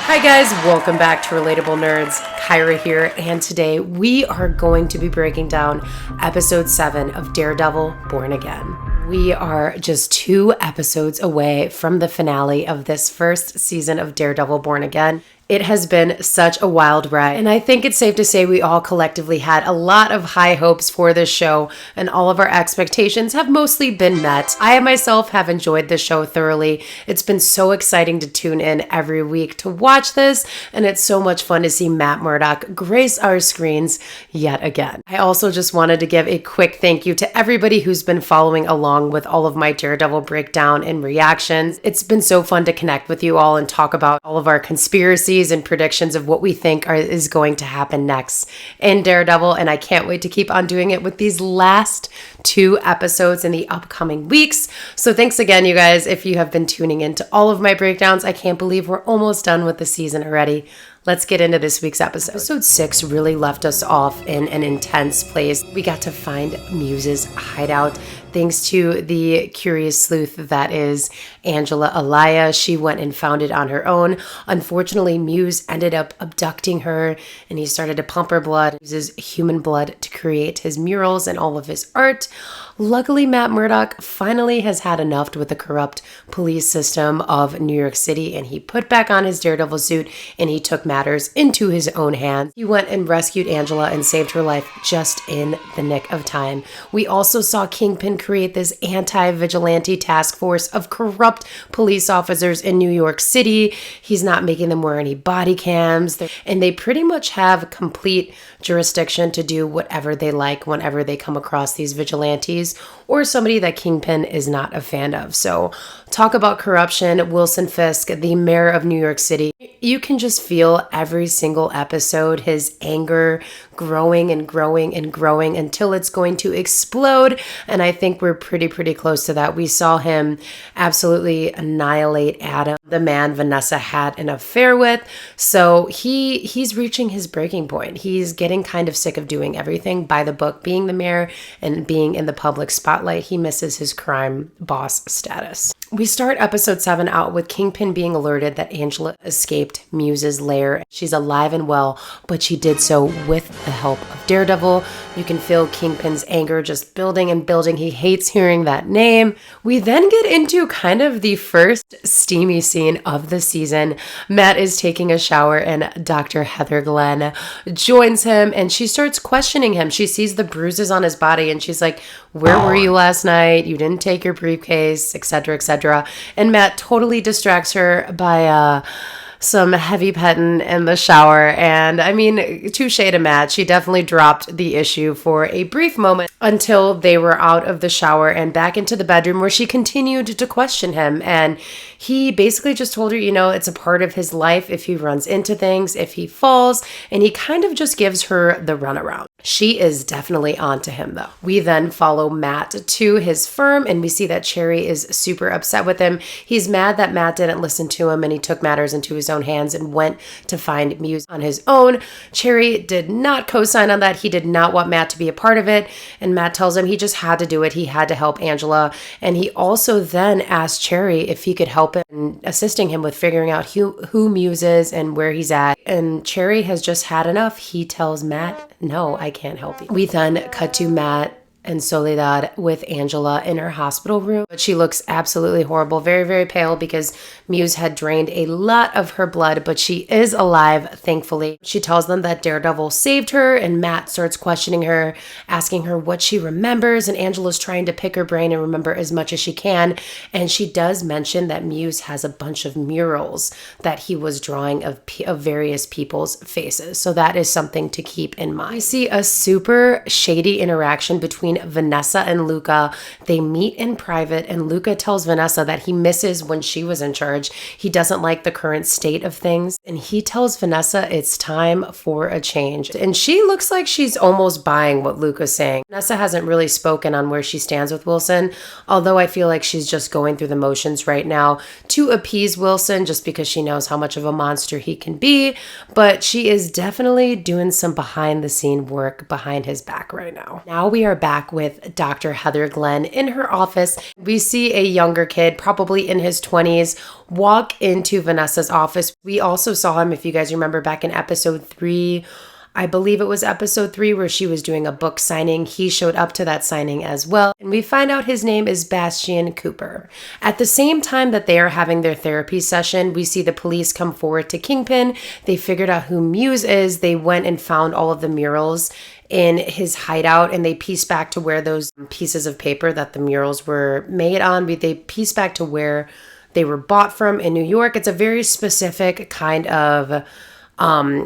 Hi guys, welcome back to Relatable Nerds. Kyra here, and today we are going to be breaking down episode 7 of Daredevil Born Again. We are just 2 episodes away from the finale of this first season of Daredevil Born Again. It has been such a wild ride, and I think it's safe to say we all collectively had a lot of high hopes for this show, and all of our expectations have mostly been met. I myself have enjoyed this show thoroughly. It's been so exciting to tune in every week to watch this, and it's so much fun to see Matt Murdock grace our screens yet again. I also just wanted to give a quick thank you to everybody who's been following along with all of my Daredevil breakdown and reactions. It's been so fun to connect with you all and talk about all of our conspiracies and predictions of what we think is going to happen next in Daredevil, and I can't wait to keep on doing it with these last 2 episodes in the upcoming weeks. So thanks again, you guys, if you have been tuning into all of my breakdowns. I can't believe we're almost done with the season already. Let's get into this week's episode. Episode 6 really left us off in an intense place. We got to find Muse's hideout thanks to the curious sleuth that is Angela Alaya. She went and found it on her own. Unfortunately, Muse ended up abducting her, and he started to pump her blood, uses human blood to create his murals and all of his art. Luckily, Matt Murdock finally has had enough with the corrupt police system of New York City, and he put back on his Daredevil suit and he took matters into his own hands. He went and rescued Angela and saved her life just in the nick of time. We also saw Kingpin create this anti-vigilante task force of corrupt police officers in New York City. He's not making them wear any body cams, and they pretty much have complete jurisdiction to do whatever they like whenever they come across these vigilantes or somebody that Kingpin is not a fan of. So talk about corruption. Wilson Fisk, the mayor of New York City, you can just feel every single episode his anger growing and growing and growing until it's going to explode. And I think we're pretty close to that. We saw him absolutely annihilate Adam, the man Vanessa had an affair with. So he's reaching his breaking point. He's getting kind of sick of doing everything by the book, being the mayor and being in the public spotlight. He misses his crime boss status. We start episode 7 out with Kingpin being alerted that Angela escaped Muse's lair. She's alive and well, but she did so with the help of Daredevil. You can feel Kingpin's anger just building and building. He hates hearing that name. We then get into kind of the first steamy scene of the season. Matt is taking a shower and Dr. Heather Glenn joins him and she starts questioning him. She sees the bruises on his body and she's like, "Where were you last night? You didn't take your briefcase," etc., etc. And Matt totally distracts her by some heavy petting in the shower. And I mean, touche to Matt. She definitely dropped the issue for a brief moment until they were out of the shower and back into the bedroom, where she continued to question him. And he basically just told her, it's a part of his life if he runs into things, if he falls, and he kind of just gives her the runaround. She is definitely onto him, though. We then follow Matt to his firm, and we see that Cherry is super upset with him. He's mad that Matt didn't listen to him, and he took matters into his own hands and went to find Muse on his own. Cherry did not co-sign on that. He did not want Matt to be a part of it, and Matt tells him he just had to do it. He had to help Angela, and he also then asked Cherry if he could help him in assisting him with figuring out who Muse is and where he's at. And Cherry has just had enough. He tells Matt, "No, I can't help you." We then cut to Matt and Soledad with Angela in her hospital room. But she looks absolutely horrible, very pale, because Muse had drained a lot of her blood, but she is alive, thankfully. She tells them that Daredevil saved her, and Matt starts questioning her, asking her what she remembers, and Angela's trying to pick her brain and remember as much as she can. And she does mention that Muse has a bunch of murals that he was drawing of various people's faces. So that is something to keep in mind. I see a super shady interaction between Vanessa and Luca. They meet in private, and Luca tells Vanessa that he misses when she was in charge. He doesn't like the current state of things, and he tells Vanessa it's time for a change. And she looks like she's almost buying what Luca's saying. Vanessa hasn't really spoken on where she stands with Wilson, although I feel like she's just going through the motions right now to appease Wilson, just because she knows how much of a monster he can be. But she is definitely doing some behind the scene work behind his back right now. Now we are back back with Dr. Heather Glenn in her office. We see a younger kid, probably in his 20s, walk into Vanessa's office. We also saw him, if you guys remember, back in episode 3. I believe it was episode 3 where she was doing a book signing. He showed up to that signing as well. And we find out his name is Bastian Cooper. At the same time that they are having their therapy session, we see the police come forward to Kingpin. They figured out who Muse is. They went and found all of the murals in his hideout, and they pieced back to where those pieces of paper that the murals were made on, they pieced back to where they were bought from in New York. It's a very specific kind of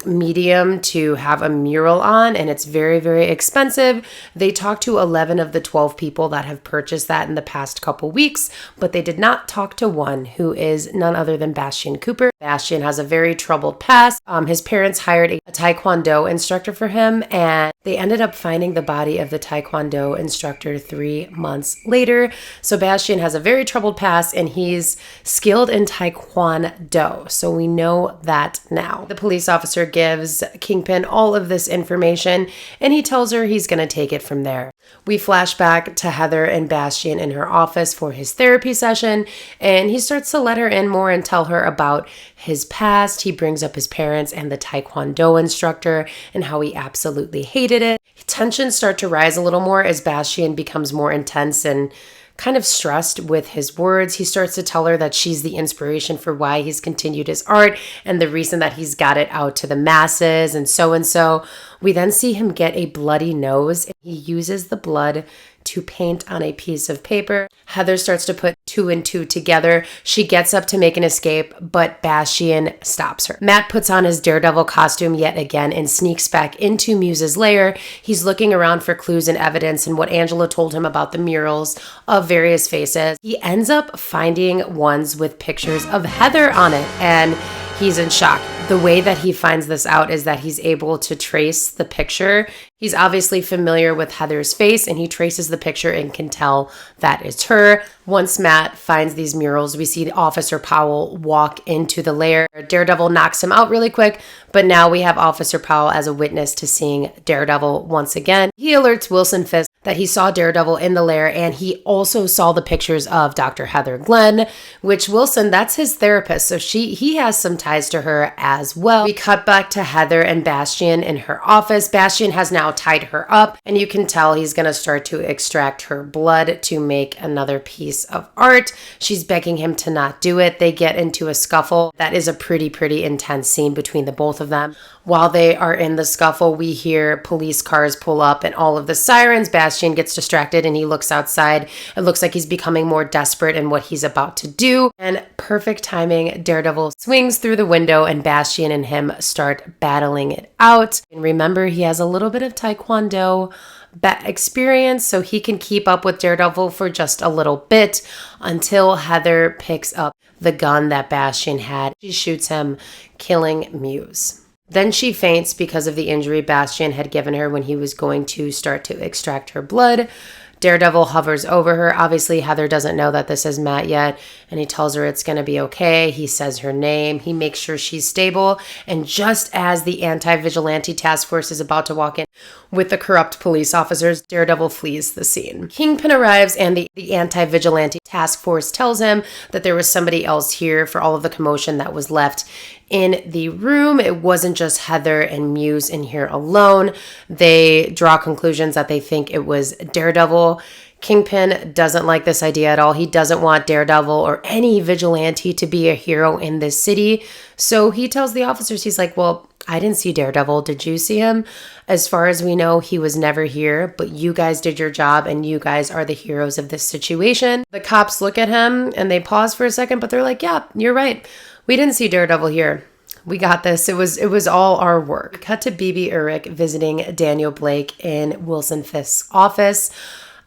medium to have a mural on, and it's very, very expensive. They talked to 11 of the 12 people that have purchased that in the past couple weeks, but they did not talk to one, who is none other than Bastian Cooper. Bastian has a very troubled past. His parents hired a Taekwondo instructor for him, and they ended up finding the body of the Taekwondo instructor 3 months later. So Bastian has a very troubled past, and he's skilled in Taekwondo. So we know that now. The police officer gives Kingpin all of this information, and he tells her he's going to take it from there. We flash back to Heather and Bastian in her office for his therapy session, and he starts to let her in more and tell her about his past. He brings up his parents and the Taekwondo instructor and how he absolutely hated it. Tensions start to rise a little more as Bastian becomes more intense and kind of stressed with his words. He starts to tell her that she's the inspiration for why he's continued his art and the reason that he's got it out to the masses and so. We then see him get a bloody nose, and he uses the blood to paint on a piece of paper. Heather starts to put 2 and 2 together. She gets up to make an escape, but Bastian stops her. Matt puts on his Daredevil costume yet again and sneaks back into Muse's lair. He's looking around for clues and evidence and what Angela told him about the murals of various faces. He ends up finding ones with pictures of Heather on it, and he's in shock. The way that he finds this out is that he's able to trace the picture. He's obviously familiar with Heather's face, and he traces the picture and can tell that it's her. Once Matt finds these murals, we see Officer Powell walk into the lair. Daredevil knocks him out really quick, but now we have Officer Powell as a witness to seeing Daredevil once again. He alerts Wilson Fisk that he saw Daredevil in the lair, and he also saw the pictures of Dr. Heather Glenn, which Wilson, that's his therapist, so he has some ties to her as well. We cut back to Heather and Bastian in her office. Bastian has now tied her up, and you can tell he's going to start to extract her blood to make another piece of art. She's begging him to not do it. They get into a scuffle. That is a pretty intense scene between the both of them. While they are in the scuffle, we hear police cars pull up and all of the sirens. Bastian gets distracted and he looks outside. It looks like he's becoming more desperate in what he's about to do. And perfect timing, Daredevil swings through the window and Bastian and him start battling it out. And remember, he has a little bit of Taekwondo experience, so he can keep up with Daredevil for just a little bit until Heather picks up the gun that Bastian had. She shoots him, killing Muse. Then she faints because of the injury Bastian had given her when he was going to start to extract her blood. Daredevil hovers over her. Obviously, Heather doesn't know that this is Matt yet, and he tells her it's going to be okay. He says her name. He makes sure she's stable, and just as the anti-vigilante task force is about to walk in with the corrupt police officers, Daredevil flees the scene. Kingpin arrives, and the anti-vigilante task force tells him that there was somebody else here for all of the commotion that was left in the room. It wasn't just Heather and Muse in here alone. They draw conclusions that they think it was Daredevil. Kingpin doesn't like this idea at all. He doesn't want Daredevil or any vigilante to be a hero in this city. So he tells the officers, he's like, well, I didn't see Daredevil. Did you see him? As far as we know, he was never here, but you guys did your job and you guys are the heroes of this situation. The cops look at him and they pause for a second, but they're like, yeah, you're right. We didn't see Daredevil here. We got this. It was all our work. Cut to BB Urich visiting Daniel Blake in Wilson Fisk's office.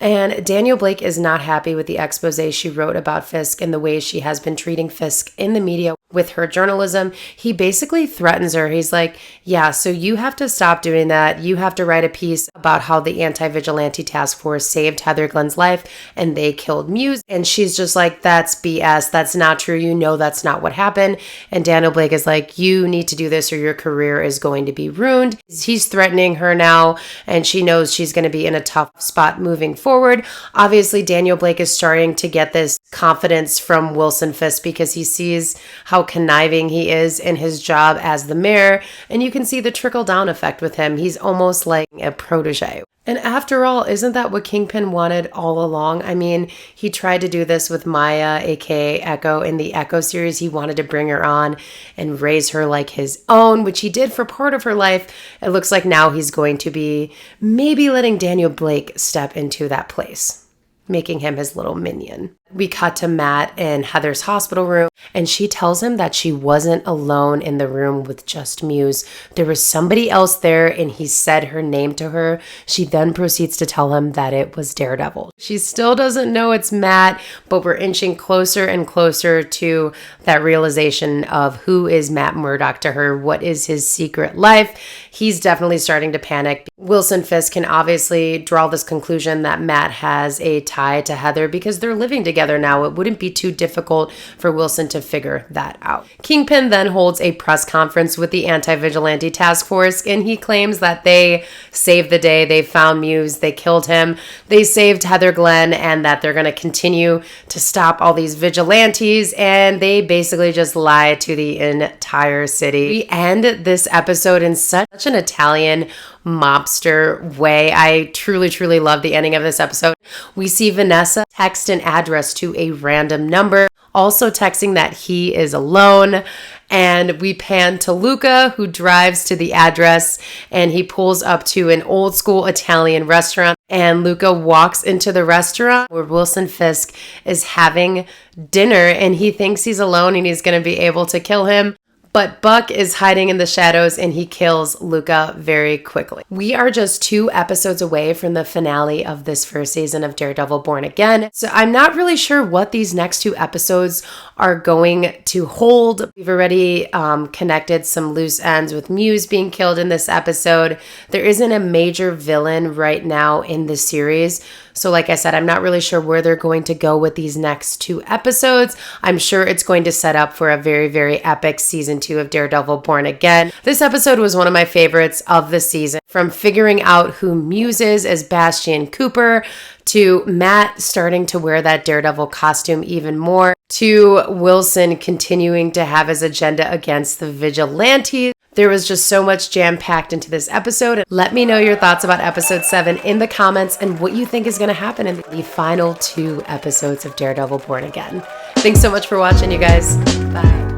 And Daniel Blake is not happy with the expose she wrote about Fisk and the way she has been treating Fisk in the media with her journalism. He basically threatens her. He's like, yeah, so you have to stop doing that. You have to write a piece about how the anti-vigilante task force saved Heather Glenn's life and they killed Muse. And she's just like, that's BS. That's not true. You know that's not what happened. And Daniel Blake is like, you need to do this or your career is going to be ruined. He's threatening her now, and she knows she's going to be in a tough spot moving forward. Obviously, Daniel Blake is starting to get this confidence from Wilson Fisk because he sees how conniving he is in his job as the mayor, and you can see the trickle-down effect with him. He's almost like a protege. And after all, isn't that what Kingpin wanted all along? I mean, he tried to do this with Maya, aka Echo, in the Echo series. He wanted to bring her on and raise her like his own, which he did for part of her life. It looks like now he's going to be maybe letting Daniel Blake step into that place, making him his little minion. We cut to Matt in Heather's hospital room, and she tells him that she wasn't alone in the room with just Muse. There was somebody else there, and he said her name to her. She then proceeds to tell him that it was Daredevil. She still doesn't know it's Matt, but we're inching closer and closer to that realization of who is Matt Murdock to her. What is his secret life? He's definitely starting to panic. Wilson Fisk can obviously draw this conclusion that Matt has a tie to Heather because they're living together now. It wouldn't be too difficult for Wilson to figure that out. Kingpin then holds a press conference with the anti-vigilante task force, and he claims that they saved the day. They found Muse. They killed him. They saved Heather Glenn, and that they're going to continue to stop all these vigilantes, and they basically just lie to the entire city. We end this episode in such an Italian mobster way. I truly, truly love the ending of this episode. We see Vanessa text an address to a random number, also texting that he is alone. And we pan to Luca, who drives to the address, and he pulls up to an old school Italian restaurant. And Luca walks into the restaurant where Wilson Fisk is having dinner, and he thinks he's alone and he's going to be able to kill him. But Buck is hiding in the shadows and he kills Luca very quickly. We are just 2 episodes away from the finale of this first season of Daredevil Born Again. So I'm not really sure what these next 2 episodes are going to hold. We've already connected some loose ends with Muse being killed in this episode. There isn't a major villain right now in the series. So like I said, I'm not really sure where they're going to go with these next 2 episodes. I'm sure it's going to set up for a very, very epic season 2 of Daredevil Born Again. This episode was one of my favorites of the season. From figuring out who Muse is as Bastian Cooper, to Matt starting to wear that Daredevil costume even more, to Wilson continuing to have his agenda against the vigilantes. There was just so much jam-packed into this episode. Let me know your thoughts about episode 7 in the comments and what you think is going to happen in the final 2 episodes of Daredevil Born Again. Thanks so much for watching, you guys. Bye.